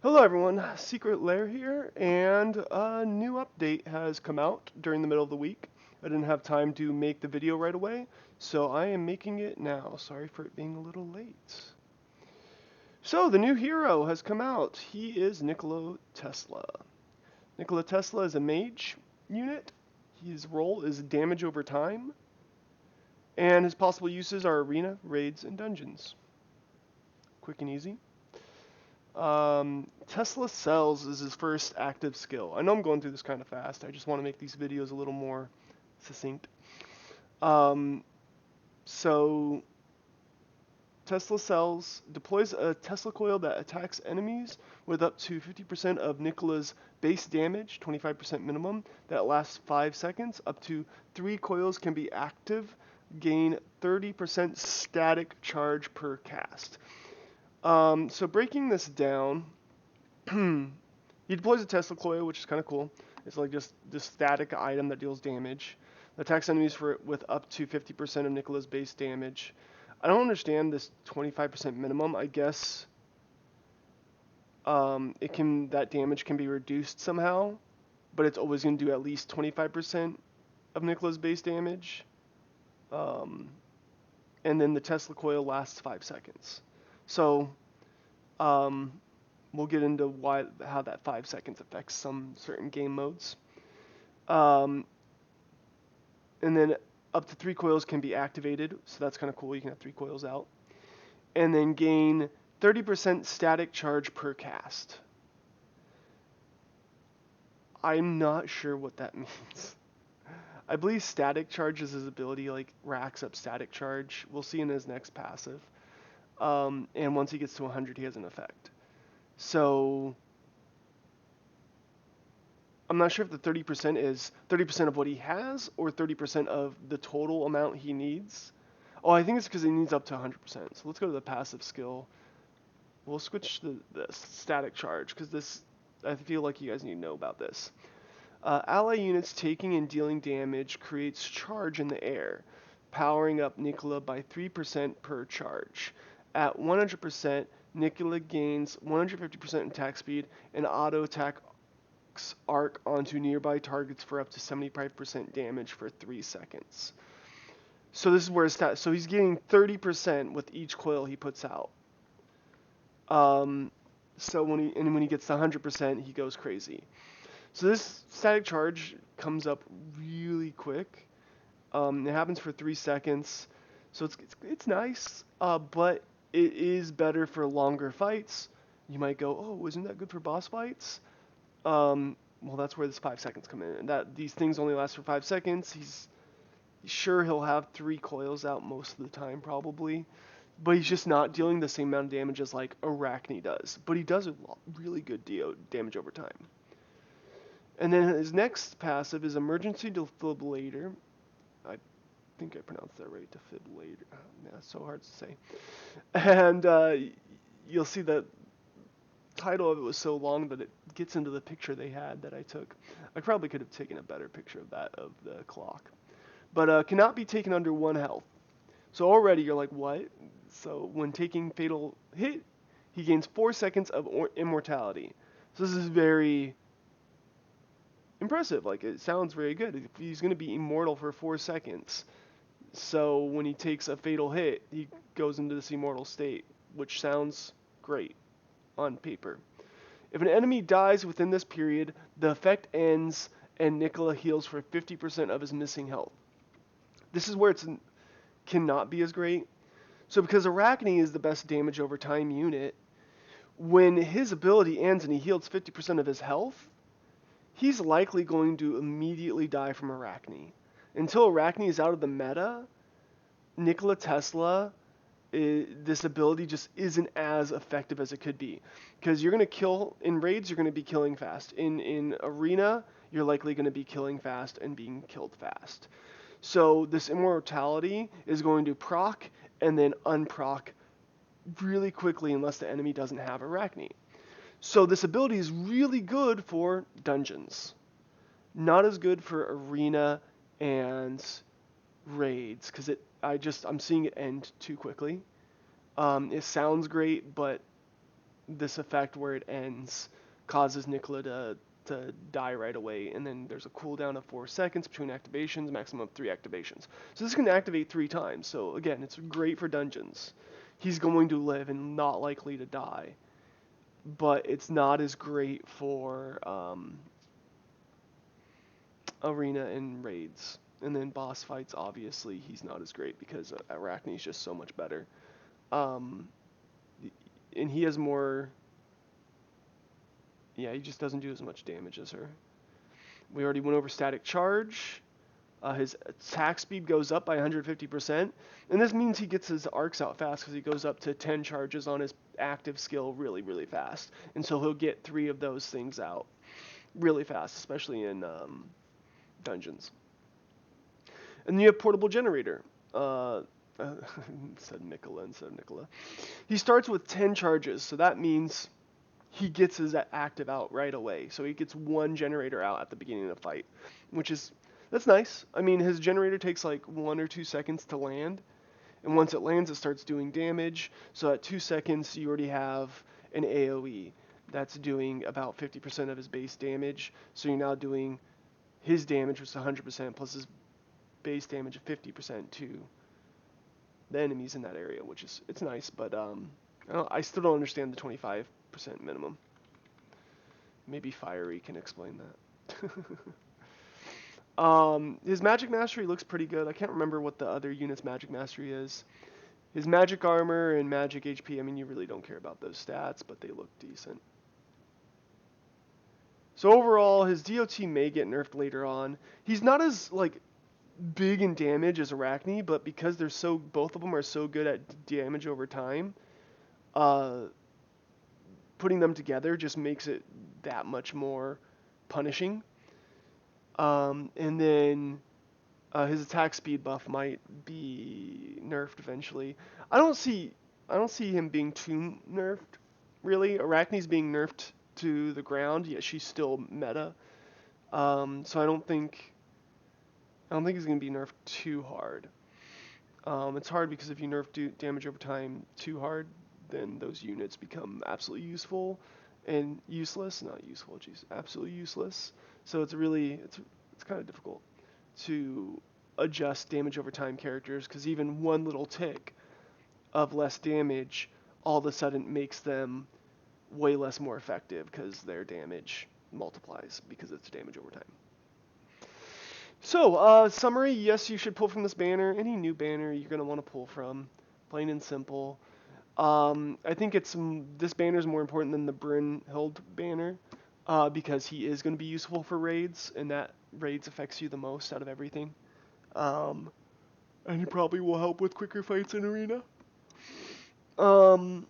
Hello everyone, Secret Lair here, and a new update has come out during the middle of the week. I didn't have time to make the video right away, so I am making it now. Sorry for it being a little late. So the new hero has come out. He is Nikola Tesla. Nikola Tesla is a mage unit. His role is damage over time, and his possible uses are arena, raids, and dungeons. Quick and easy. Tesla Cells is his first active skill. I know I'm going through this kind of fast. I just want to make these videos a little more succinct. Um, so Tesla Cells deploys a Tesla coil that attacks enemies with up to 50% of Nikola's base damage, 25% minimum, that lasts 5 seconds. Up to 3 coils can be active, gain 30% static charge per cast. So breaking this down, he deploys a Tesla coil, which is kind of cool. It's like just this static item that deals damage. Attacks enemies with up to 50% of Nikola's base damage. I don't understand this 25% minimum. I guess that damage can be reduced somehow, but it's always going to do at least 25% of Nikola's base damage. And then the Tesla coil lasts 5 seconds. So um, we'll get into how that 5 seconds affects some certain game modes. And then up to 3 coils can be activated, so that's kind of cool. You can have 3 coils out. And then gain 30% static charge per cast. I'm not sure what that means. I believe static charge is his ability, like racks up static charge. We'll see in his next passive. And once he gets to 100, he has an effect. So I'm not sure if the 30% is 30% of what he has or 30% of the total amount he needs. Oh, I think it's because he needs up to 100%. So let's go to the passive skill. We'll switch the static charge because this, I feel like you guys need to know about this. Ally units taking and dealing damage creates charge in the air, powering up Nikola by 3% per charge. At 100%, Nikola gains 150% attack speed and auto attack arc onto nearby targets for up to 75% damage for 3 seconds. So this is where his so he's getting 30% with each coil he puts out. So when he gets to 100%, he goes crazy. So this static charge comes up really quick. It happens for 3 seconds, so it's nice, but it is better for longer fights. You might go, oh, isn't that good for boss fights? Well, that's where this 5 seconds come in, and that these things only last for 5 seconds. He's sure he'll have 3 coils out most of the time, probably, but he's just not dealing the same amount of damage as like Arachne does. But he does a really good damage over time. And then his next passive is Emergency Defibrillator. I think I pronounced that right, defibrillator. Yeah, it's so hard to say. And you'll see that title of it was so long that it gets into the picture they had that I took. I probably could have taken a better picture of that, of the clock. But cannot be taken under 1 health. So already you're like, what? So when taking fatal hit, he gains 4 seconds of immortality. So this is very impressive. Like, it sounds very good. He's going to be immortal for 4 seconds. So when he takes a fatal hit, he goes into this immortal state, which sounds great on paper. If an enemy dies within this period, the effect ends and Nikola heals for 50% of his missing health. This is where it cannot be as great. So because Arachne is the best damage over time unit, when his ability ends and he heals 50% of his health, he's likely going to immediately die from Arachne. Until Arachne is out of the meta, Nikola Tesla, this ability just isn't as effective as it could be. Because you're going to kill, in raids, you're going to be killing fast. In arena, you're likely going to be killing fast and being killed fast. So this immortality is going to proc and then unproc really quickly unless the enemy doesn't have Arachne. So this ability is really good for dungeons. Not as good for arena and raids because I'm seeing it end too quickly. It sounds great, but this effect where it ends causes Nicola to die right away, and then there's a cooldown of 4 seconds between activations, maximum of 3 activations. So this can activate 3 times. So again, it's great for dungeons. He's going to live and not likely to die, but it's not as great for arena and raids. And then boss fights, obviously, he's not as great because Arachne's just so much better. And he has more... Yeah, he just doesn't do as much damage as her. We already went over static charge. His attack speed goes up by 150%. And this means he gets his arcs out fast because he goes up to 10 charges on his active skill really, really fast. And so he'll get 3 of those things out really fast, especially in dungeons. And then you have portable generator. Said Nicola instead of Nicola. He starts with 10 charges, so that means he gets his active out right away. So he gets 1 generator out at the beginning of the fight, that's nice. I mean, his generator takes like 1 or 2 seconds to land, and once it lands, it starts doing damage. So at 2 seconds, you already have an AoE that's doing about 50% of his base damage. So you're now doing his damage, which is 100%, plus his base damage of 50% to the enemies in that area, which is, it's nice, but I still don't understand the 25% minimum. Maybe Fiery can explain that. His magic mastery looks pretty good. I can't remember what the other unit's magic mastery is. His magic armor and magic HP, I mean, you really don't care about those stats, but they look decent. So overall, his DOT may get nerfed later on. He's not as, like, big in damage as Arachne, but because both of them are so good at damage over time, putting them together just makes it that much more punishing. And then his attack speed buff might be nerfed eventually. I don't see him being too nerfed, really. Arachne's being nerfed to the ground, yet she's still meta. So I don't think he's gonna be nerfed too hard. It's hard because if you nerf damage over time too hard, then those units become absolutely useful and useless. Not useful, geez, absolutely useless. So it's kind of difficult to adjust damage over time characters, because even one little tick of less damage all of a sudden makes them way less more effective because their damage multiplies because it's damage over time. So, summary, yes, you should pull from this banner. Any new banner you're going to want to pull from, plain and simple. I think this banner is more important than the Brynhild banner, because he is going to be useful for raids, and that raids affects you the most out of everything. And he probably will help with quicker fights in arena. And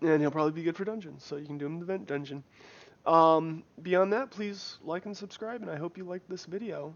he'll probably be good for dungeons, so you can do him in the vent dungeon. Beyond that, please like and subscribe, and I hope you liked this video.